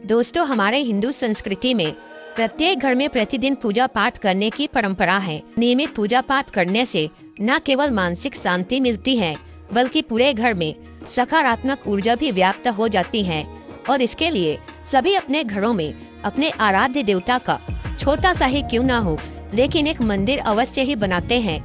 दोस्तों, हमारे हिंदू संस्कृति में प्रत्येक घर में प्रतिदिन पूजा पाठ करने की परंपरा है। नियमित पूजा पाठ करने से न केवल मानसिक शांति मिलती है, बल्कि पूरे घर में सकारात्मक ऊर्जा भी व्याप्त हो जाती है। और इसके लिए सभी अपने घरों में अपने आराध्य देवता का छोटा सा ही क्यों न हो, लेकिन एक मंदिर अवश्य ही बनाते हैं।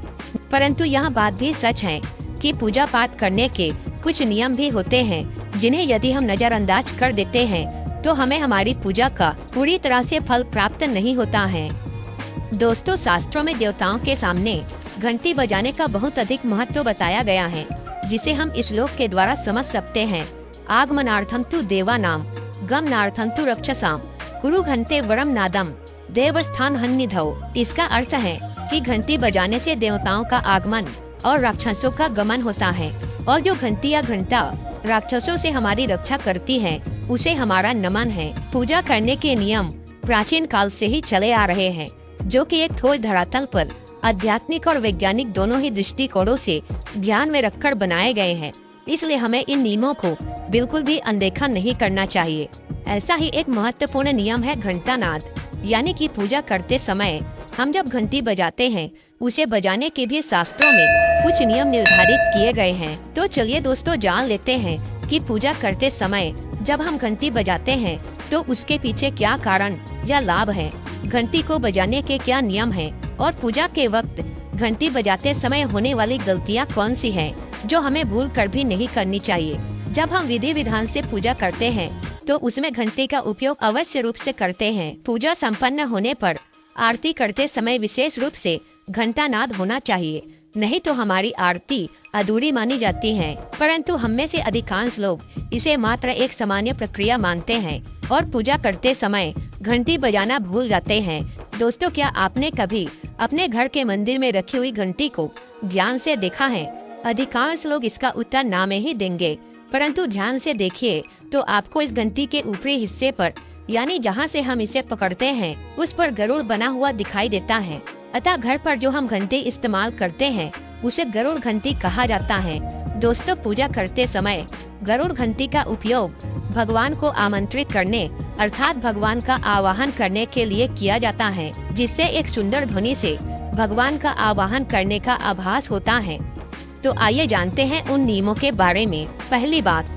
परंतु यह बात भी सच है कि पूजा पाठ करने के कुछ नियम भी होते हैं, जिन्हें यदि हम नजरअंदाज कर देते हैं तो हमें हमारी पूजा का पूरी तरह से फल प्राप्त नहीं होता है। दोस्तों, शास्त्रों में देवताओं के सामने घंटी बजाने का बहुत अधिक महत्व बताया गया है, जिसे हम इस श्लोक के द्वारा समझ सकते हैं। आगमनार्थम तु देवानाम गमनार्थम तु रक्षसाम कुरु घंटे वरम नादम देवस्थान हन्निधौ। इसका अर्थ है कि घंटी बजाने से देवताओं का आगमन और राक्षसों का गमन होता है, और जो घंटी या घंटा राक्षसों से हमारी रक्षा करती है उसे हमारा नमन है। पूजा करने के नियम प्राचीन काल से ही चले आ रहे हैं, जो कि एक ठोस धरातल पर आध्यात्मिक और वैज्ञानिक दोनों ही दृष्टिकोणों से ध्यान में रखकर बनाए गए हैं। इसलिए हमें इन नियमों को बिल्कुल भी अनदेखा नहीं करना चाहिए। ऐसा ही एक महत्वपूर्ण नियम है घंटा नाद, यानी कि पूजा करते समय हम जब घंटी बजाते हैं, उसे बजाने के भी शास्त्रों में कुछ नियम निर्धारित किए गए हैं। तो चलिए दोस्तों, जान लेते हैं कि पूजा करते समय जब हम घंटी बजाते हैं तो उसके पीछे क्या कारण या लाभ है, घंटी को बजाने के क्या नियम हैं, और पूजा के वक्त घंटी बजाते समय होने वाली गलतियां कौन सी हैं, जो हमें भूल कर भी नहीं करनी चाहिए। जब हम विधि विधान से पूजा करते हैं तो उसमें घंटी का उपयोग अवश्य रूप से करते हैं। पूजा संपन्न होने पर आरती करते समय विशेष रूप से घंटा नाद होना चाहिए, नहीं तो हमारी आरती अधूरी मानी जाती है। परंतु हम में से अधिकांश लोग इसे मात्र एक सामान्य प्रक्रिया मानते हैं और पूजा करते समय घंटी बजाना भूल जाते हैं। दोस्तों, क्या आपने कभी अपने घर के मंदिर में रखी हुई घंटी को ध्यान से देखा है? अधिकांश लोग इसका उत्तर ना में ही देंगे, परंतु ध्यान से देखिए तो आपको इस घंटी के ऊपरी हिस्से पर, यानी जहां से हम इसे पकड़ते हैं, उस पर गरुड़ बना हुआ दिखाई देता है। अतः घर पर जो हम घंटी इस्तेमाल करते हैं उसे गरुड़ घंटी कहा जाता है। दोस्तों, पूजा करते समय गरुड़ घंटी का उपयोग भगवान को आमंत्रित करने अर्थात भगवान का आवाहन करने के लिए किया जाता है, जिससे एक सुंदर ध्वनि से भगवान का आवाहन करने का आभास होता है। तो आइए जानते हैं उन नियमों के बारे में। पहली बात,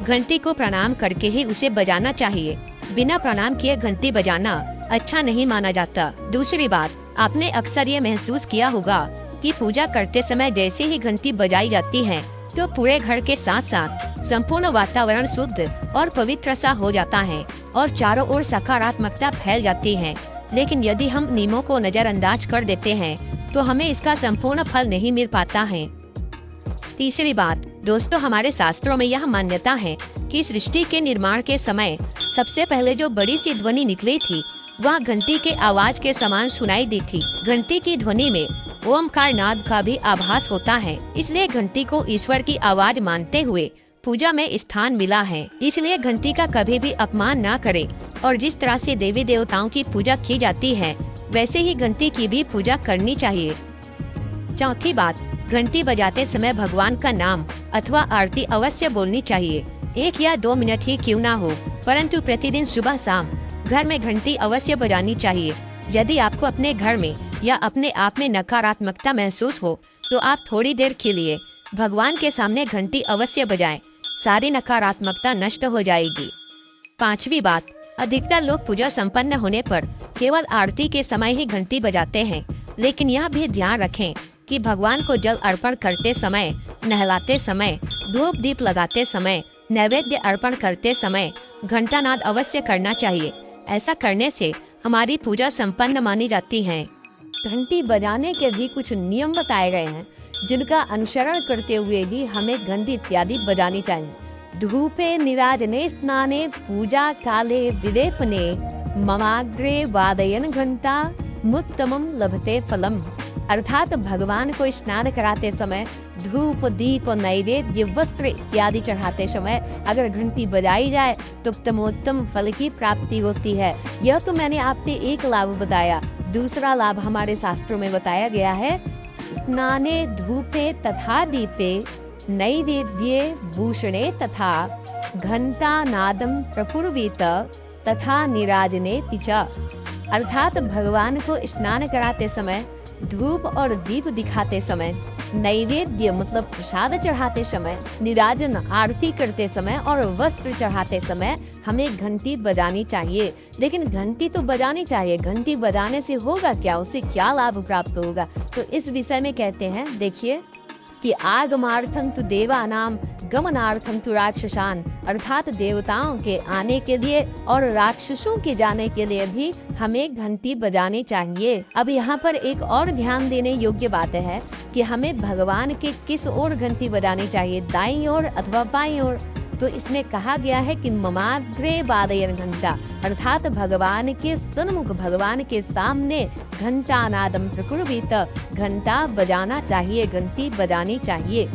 घंटी को प्रणाम करके ही उसे बजाना चाहिए। बिना प्रणाम किए घंटी बजाना अच्छा नहीं माना जाता। दूसरी बात, आपने अक्सर ये महसूस किया होगा कि पूजा करते समय जैसे ही घंटी बजाई जाती है तो पूरे घर के साथ साथ संपूर्ण वातावरण शुद्ध और पवित्र सा हो जाता है और चारों ओर सकारात्मकता फैल जाती है। लेकिन यदि हम नियमों को नजरअंदाज कर देते हैं तो हमें इसका संपूर्ण फल नहीं मिल पाता है। तीसरी बात, दोस्तों, हमारे शास्त्रों में यह मान्यता है कि सृष्टि के निर्माण के समय सबसे पहले जो बड़ी सी ध्वनि निकली थी वह घंटी के आवाज के समान सुनाई दी थी। घंटी की ध्वनि में ओमकार नाद का भी आभास होता है, इसलिए घंटी को ईश्वर की आवाज मानते हुए पूजा में स्थान मिला है। इसलिए घंटी का कभी भी अपमान न करें, और जिस तरह से देवी देवताओं की पूजा की जाती है वैसे ही घंटी की भी पूजा करनी चाहिए। चौथी बात, घंटी बजाते समय भगवान का नाम अथवा आरती अवश्य बोलनी चाहिए। 1 या 2 मिनट ही क्यों ना हो, परंतु प्रतिदिन सुबह शाम घर में घंटी अवश्य बजानी चाहिए। यदि आपको अपने घर में या अपने आप में नकारात्मकता महसूस हो तो आप थोड़ी देर के लिए भगवान के सामने घंटी अवश्य बजाएं, सारी नकारात्मकता नष्ट हो जाएगी। पांचवी बात, अधिकतर लोग पूजा संपन्न होने पर केवल आरती के समय ही घंटी बजाते हैं, लेकिन यह भी ध्यान रखें कि भगवान को जल अर्पण करते समय, नहलाते समय, धूप दीप लगाते समय, नैवेद्य अर्पण करते समय घंटा नाद अवश्य करना चाहिए। ऐसा करने से हमारी पूजा संपन्न मानी जाती है। घंटी बजाने के भी कुछ नियम बताए गए हैं, जिनका अनुसरण करते हुए ही हमें घंटी इत्यादि बजानी चाहिए। धूपे निराजने स्नाने पूजा काले विलेपने ममाग्रे वादयन घंटा मुत्तमम लभते फलम। अर्थात भगवान को स्नान कराते समय, धूप दीप नैवेद्य वस्त्र इत्यादि चढ़ाते समय अगर घंटी बजाई जाए तो उत्तमोत्तम फल की प्राप्ति होती है। यह तो मैंने आपसे एक लाभ बताया। दूसरा लाभ हमारे शास्त्रों में बताया गया है, स्नाने धूपे तथा दीपे नैवेद्ये भूषणे तथा घंटा नादम प्रपूर्वित तथा नीराजने पिचा, अर्थात भगवान को स्नान कराते समय, धूप और दीप दिखाते समय, नैवेद्य मतलब प्रसाद चढ़ाते समय, निराजन आरती करते समय और वस्त्र चढ़ाते समय हमें घंटी बजानी चाहिए। लेकिन घंटी तो बजानी चाहिए, घंटी बजाने से होगा क्या, उससे क्या लाभ प्राप्त होगा? तो इस विषय में कहते हैं, देखिए कि आगमार्थं तु देवानाम गमनार्थं तु राक्षसान, अर्थात देवताओं के आने के लिए और राक्षसों के जाने के लिए भी हमें घंटी बजानी चाहिए। अब यहाँ पर एक और ध्यान देने योग्य बात है कि हमें भगवान के किस ओर घंटी बजानी चाहिए, दाईं ओर अथवा बाईं ओर। तो इसमें कहा गया है कि ममाग्रे वादयन घंटा, अर्थात भगवान के सन्मुख, भगवान के सामने घंटा नादम प्रकुर्वीत, घंटा बजाना चाहिए, घंटी बजानी चाहिए।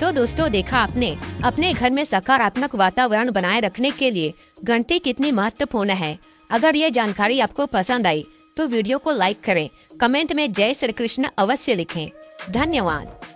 तो दोस्तों, देखा आपने, अपने घर में सकारात्मक वातावरण बनाए रखने के लिए घंटी कितनी महत्वपूर्ण है। अगर ये जानकारी आपको पसंद आई तो वीडियो को लाइक करें, कमेंट में जय श्री कृष्ण अवश्य लिखें। धन्यवाद।